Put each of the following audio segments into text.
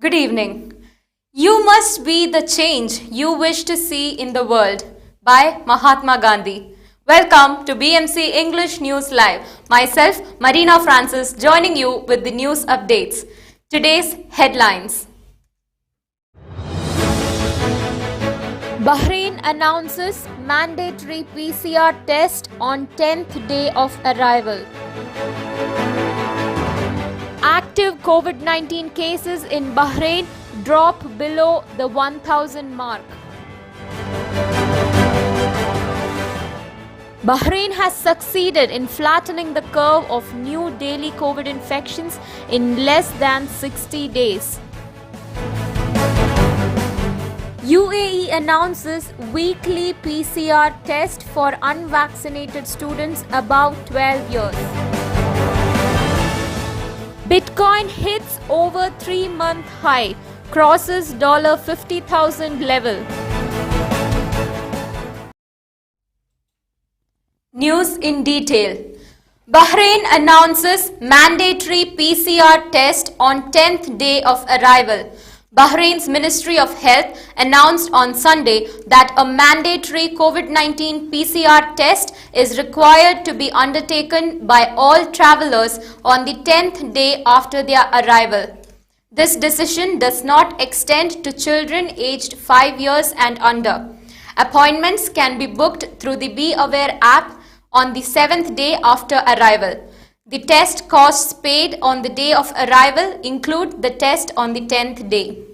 Good evening. You must be the change you wish to see in the world by Mahatma Gandhi. Welcome to BMC English News Live. Myself, Marina Francis, joining you with the news updates. Today's headlines. Bahrain announces mandatory PCR test on 10th day of arrival. Active COVID-19 cases in Bahrain drop below the 1,000 mark. Bahrain has succeeded in flattening the curve of new daily COVID infections in less than 60 days. UAE announces weekly PCR test for unvaccinated students above 12 years. Bitcoin hits over 3-month high, crosses $50,000 level. News in detail. Bahrain announces mandatory PCR test on 10th day of arrival. Bahrain's Ministry of Health announced on Sunday that a mandatory COVID-19 PCR test is required to be undertaken by all travelers on the 10th day after their arrival. This decision does not extend to children aged 5 years and under. Appointments can be booked through the Be Aware app on the 7th day after arrival. The test costs paid on the day of arrival include the test on the 10th day.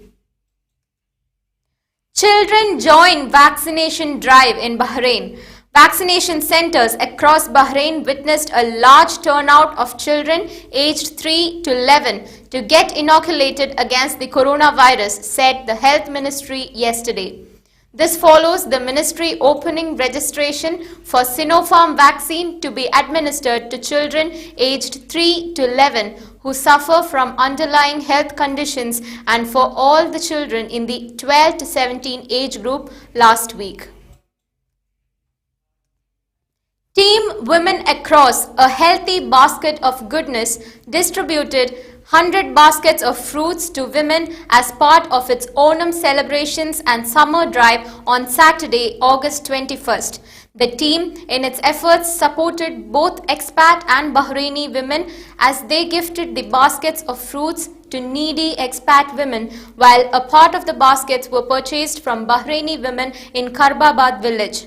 Children join vaccination drive in Bahrain. Vaccination centers across Bahrain witnessed a large turnout of children aged 3 to 11 to get inoculated against the coronavirus, said the Health Ministry yesterday. This follows the ministry opening registration for Sinopharm vaccine to be administered to children aged 3 to 11 who suffer from underlying health conditions and for all the children in the 12 to 17 age group last week. Team Women Across a Healthy Basket of Goodness distributed 100 baskets of fruits to women as part of its Onam celebrations and summer drive on Saturday, August 21st. The team, in its efforts, supported both expat and Bahraini women as they gifted the baskets of fruits to needy expat women, while a part of the baskets were purchased from Bahraini women in Karbabad village.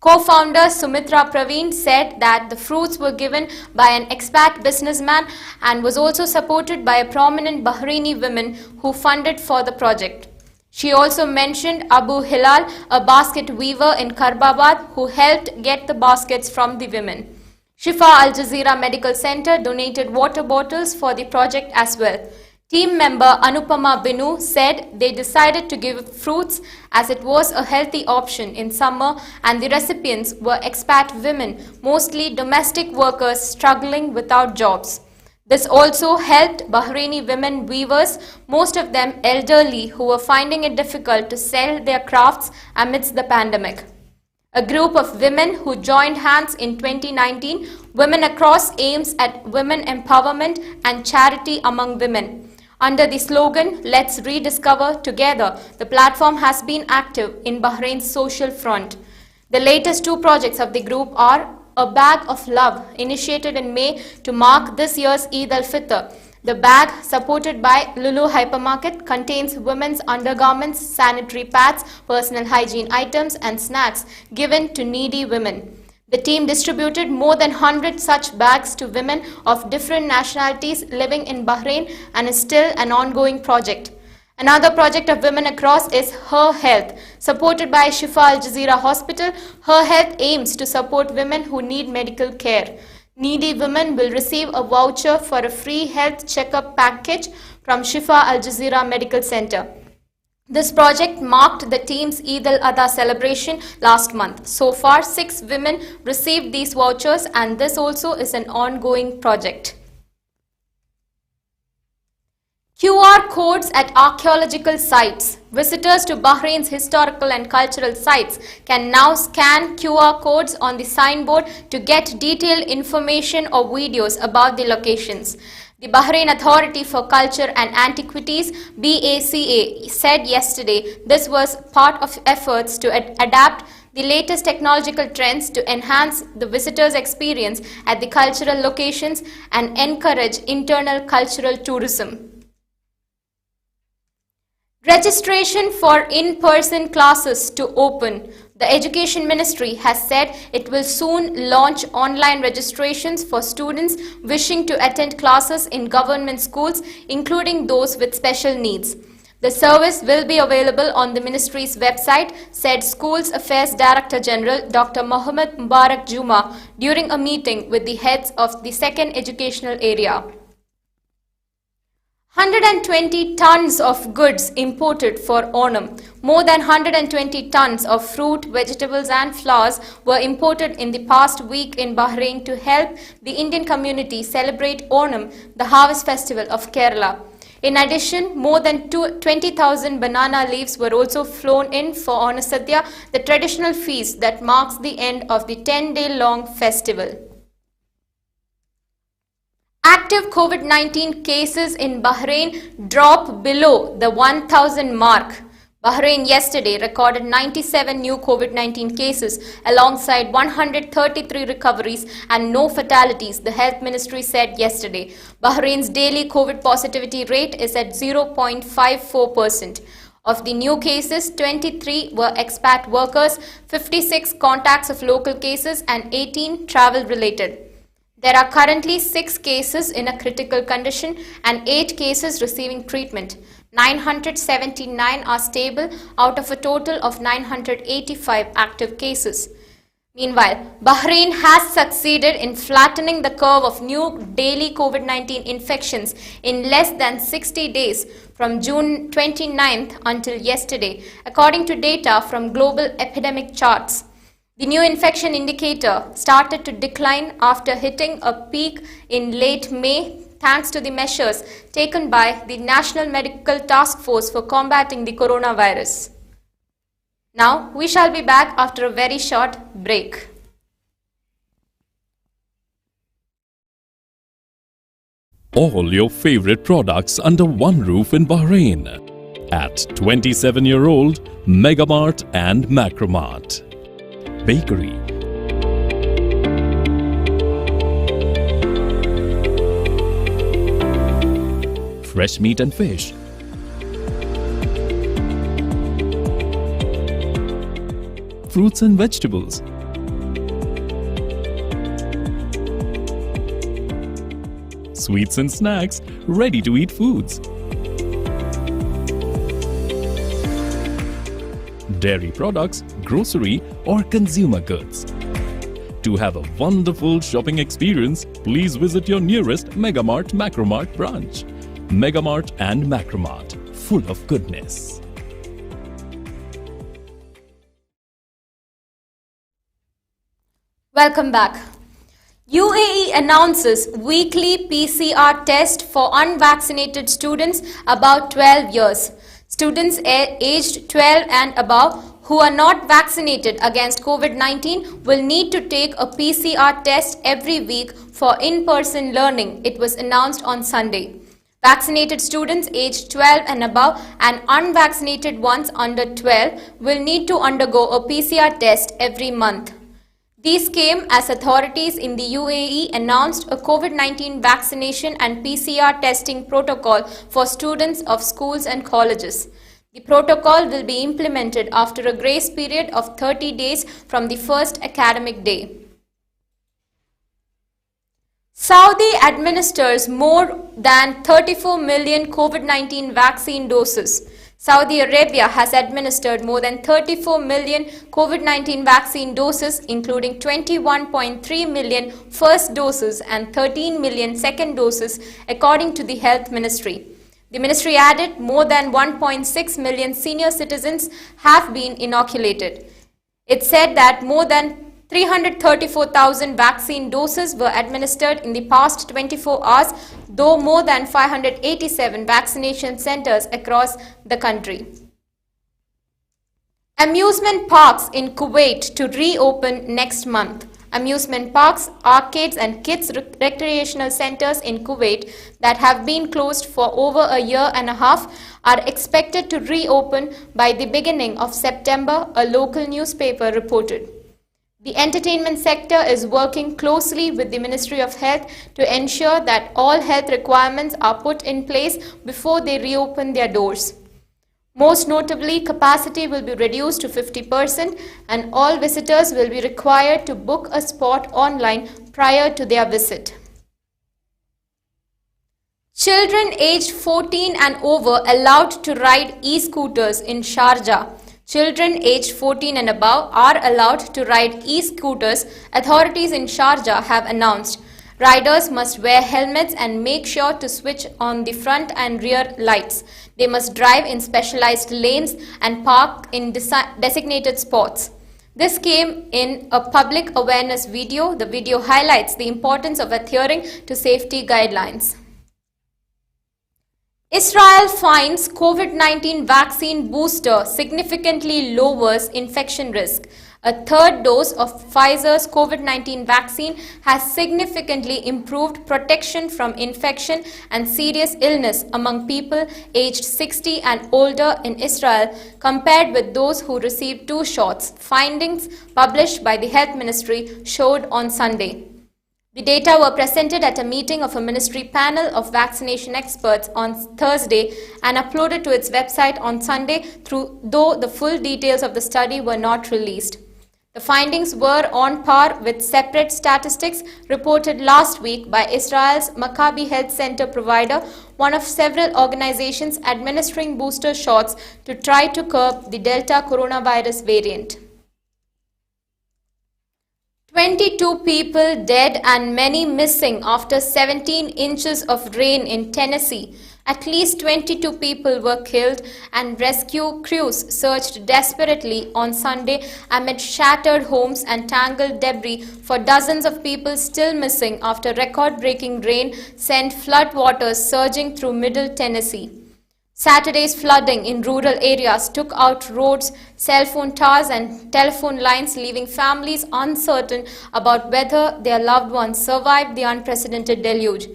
Co-founder Sumitra Praveen said that the fruits were given by an expat businessman and was also supported by a prominent Bahraini woman who funded for the project. She also mentioned Abu Hilal, a basket weaver in Karbabad, who helped get the baskets from the women. Shifa Al Jazeera Medical Center donated water bottles for the project as well. Team member Anupama Binu said they decided to give fruits as it was a healthy option in summer and the recipients were expat women, mostly domestic workers struggling without jobs. This also helped Bahraini women weavers, most of them elderly, who were finding it difficult to sell their crafts amidst the pandemic. A group of women who joined hands in 2019, Women Across aims at women empowerment and charity among women. Under the slogan, Let's Rediscover Together, the platform has been active in Bahrain's social front. The latest two projects of the group are A Bag of Love, initiated in May to mark this year's Eid al-Fitr. The bag, supported by Lulu Hypermarket, contains women's undergarments, sanitary pads, personal hygiene items and snacks given to needy women. The team distributed more than 100 such bags to women of different nationalities living in Bahrain and is still an ongoing project. Another project of Women Across is Her Health. Supported by Shifa Al Jazeera Hospital, Her Health aims to support women who need medical care. Needy women will receive a voucher for a free health checkup package from Shifa Al Jazeera Medical Center. This project marked the team's Eid al-Adha celebration last month. So far, 6 women received these vouchers and this also is an ongoing project. QR codes at archaeological sites. Visitors to Bahrain's historical and cultural sites can now scan QR codes on the signboard to get detailed information or videos about the locations. The Bahrain Authority for Culture and Antiquities (BACA) said yesterday this was part of efforts to adapt the latest technological trends to enhance the visitor's experience at the cultural locations and encourage internal cultural tourism. Registration for in-person classes to open. The Education Ministry has said it will soon launch online registrations for students wishing to attend classes in government schools, including those with special needs. The service will be available on the ministry's website, said Schools Affairs Director General Dr. Mohammed Mubarak Juma during a meeting with the heads of the second educational area. 120 tons of goods imported for Onam. More than 120 tons of fruit, vegetables and flowers were imported in the past week in Bahrain to help the Indian community celebrate Onam, the harvest festival of Kerala. In addition, more than 20,000 banana leaves were also flown in for Onasadya, the traditional feast that marks the end of the 10-day-long festival. Active COVID-19 cases in Bahrain drop below the 1,000 mark. Bahrain yesterday recorded 97 new COVID-19 cases alongside 133 recoveries and no fatalities, the Health Ministry said yesterday. Bahrain's daily COVID positivity rate is at 0.54%. Of the new cases, 23 were expat workers, 56 contacts of local cases and 18 travel-related. There are currently 6 cases in a critical condition and 8 cases receiving treatment. 979 are stable out of a total of 985 active cases. Meanwhile, Bahrain has succeeded in flattening the curve of new daily COVID-19 infections in less than 60 days from June 29th until yesterday, according to data from Global Epidemic Charts. The new infection indicator started to decline after hitting a peak in late May thanks to the measures taken by the National Medical Task Force for combating the coronavirus. Now, we shall be back after a very short break. All your favorite products under one roof in Bahrain at 27-year-old Megamart and Macromart. Bakery, fresh meat and fish, fruits and vegetables, sweets and snacks, ready-to-eat foods, dairy products, grocery or consumer goods. To have a wonderful shopping experience, please visit your nearest Megamart Macromart branch. Megamart and Macromart, full of goodness. Welcome back. UAE announces weekly PCR test for unvaccinated students about 12 years. Students aged 12 and above who are not vaccinated against COVID-19 will need to take a PCR test every week for in-person learning, it was announced on Sunday. Vaccinated students aged 12 and above and unvaccinated ones under 12 will need to undergo a PCR test every month. These came as authorities in the UAE announced a COVID-19 vaccination and PCR testing protocol for students of schools and colleges. The protocol will be implemented after a grace period of 30 days from the first academic day. Saudi administers more than 34 million COVID-19 vaccine doses. Saudi Arabia has administered more than 34 million COVID-19 vaccine doses, including 21.3 million first doses and 13 million second doses, according to the Health Ministry. The ministry added more than 1.6 million senior citizens have been inoculated. It said that more than 334,000 vaccine doses were administered in the past 24 hours, though more than 587 vaccination centers across the country. Amusement parks in Kuwait to reopen next month. Amusement parks, arcades and kids recreational centers in Kuwait that have been closed for over a year and a half are expected to reopen by the beginning of September, a local newspaper reported. The entertainment sector is working closely with the Ministry of Health to ensure that all health requirements are put in place before they reopen their doors. Most notably, capacity will be reduced to 50% and all visitors will be required to book a spot online prior to their visit. Children aged 14 and over allowed to ride e-scooters in Sharjah. Children aged 14 and above are allowed to ride e-scooters, authorities in Sharjah have announced. Riders must wear helmets and make sure to switch on the front and rear lights. They must drive in specialized lanes and park in designated spots. This came in a public awareness video. The video highlights the importance of adhering to safety guidelines. Israel finds COVID-19 vaccine booster significantly lowers infection risk. A third dose of Pfizer's COVID-19 vaccine has significantly improved protection from infection and serious illness among people aged 60 and older in Israel compared with those who received 2 shots, findings published by the Health Ministry showed on Sunday. The data were presented at a meeting of a ministry panel of vaccination experts on Thursday and uploaded to its website on Sunday, though the full details of the study were not released. The findings were on par with separate statistics reported last week by Israel's Maccabi Health Center provider, one of several organizations administering booster shots to try to curb the Delta coronavirus variant. 22 people dead and many missing after 17 inches of rain in Tennessee. At least 22 people were killed and rescue crews searched desperately on Sunday amid shattered homes and tangled debris for dozens of people still missing after record-breaking rain sent floodwaters surging through Middle Tennessee. Saturday's flooding in rural areas took out roads, cell phone towers and telephone lines, leaving families uncertain about whether their loved ones survived the unprecedented deluge.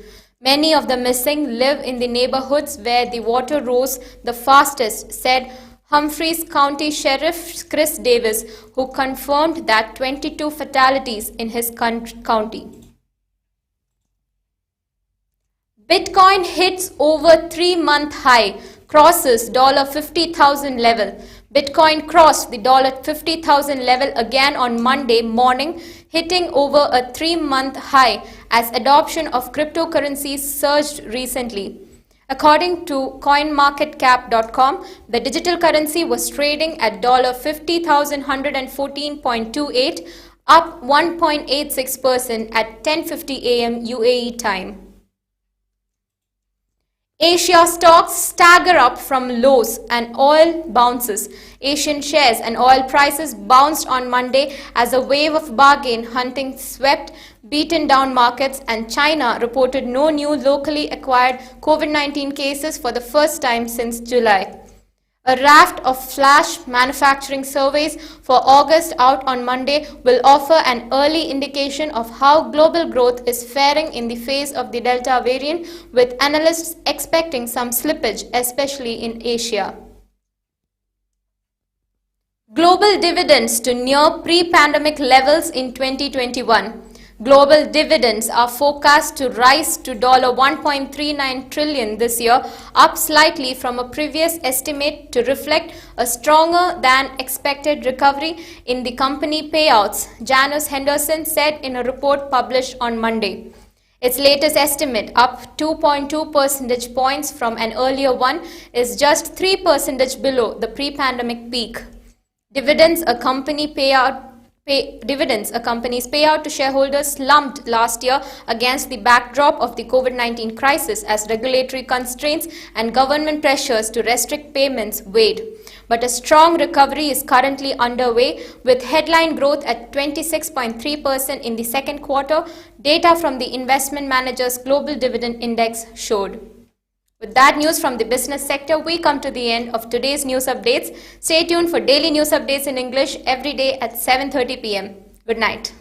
Many of the missing live in the neighborhoods where the water rose the fastest, said Humphreys County Sheriff Chris Davis, who confirmed that 22 fatalities in his county. Bitcoin hits over 3-month high, crosses $50,000 level. Bitcoin crossed the $50,000 level again on Monday morning, hitting over a 3-month high as adoption of cryptocurrencies surged recently. According to CoinMarketCap.com, the digital currency was trading at $50,114.28, up 1.86% at 10:50 a.m. UAE time. Asia stocks stagger up from lows and oil bounces. Asian shares and oil prices bounced on Monday as a wave of bargain hunting swept beaten down markets, and China reported no new locally acquired COVID-19 cases for the first time since July. A raft of flash manufacturing surveys for August out on Monday will offer an early indication of how global growth is faring in the face of the Delta variant, with analysts expecting some slippage, especially in Asia. Global dividends to near pre-pandemic levels in 2021. Global dividends are forecast to rise to $1.39 trillion this year, up slightly from a previous estimate to reflect a stronger than expected recovery in the company payouts, Janus Henderson said in a report published on Monday. Its latest estimate, up 2.2 percentage points from an earlier one, is just 3% below the pre-pandemic peak. Dividends, a company's payout to shareholders slumped last year against the backdrop of the COVID-19 crisis as regulatory constraints and government pressures to restrict payments weighed. But a strong recovery is currently underway, with headline growth at 26.3% in the second quarter, data from the investment manager's Global Dividend Index showed. With that news from the business sector, we come to the end of today's news updates. Stay tuned for daily news updates in English every day at 7:30 p.m. Good night.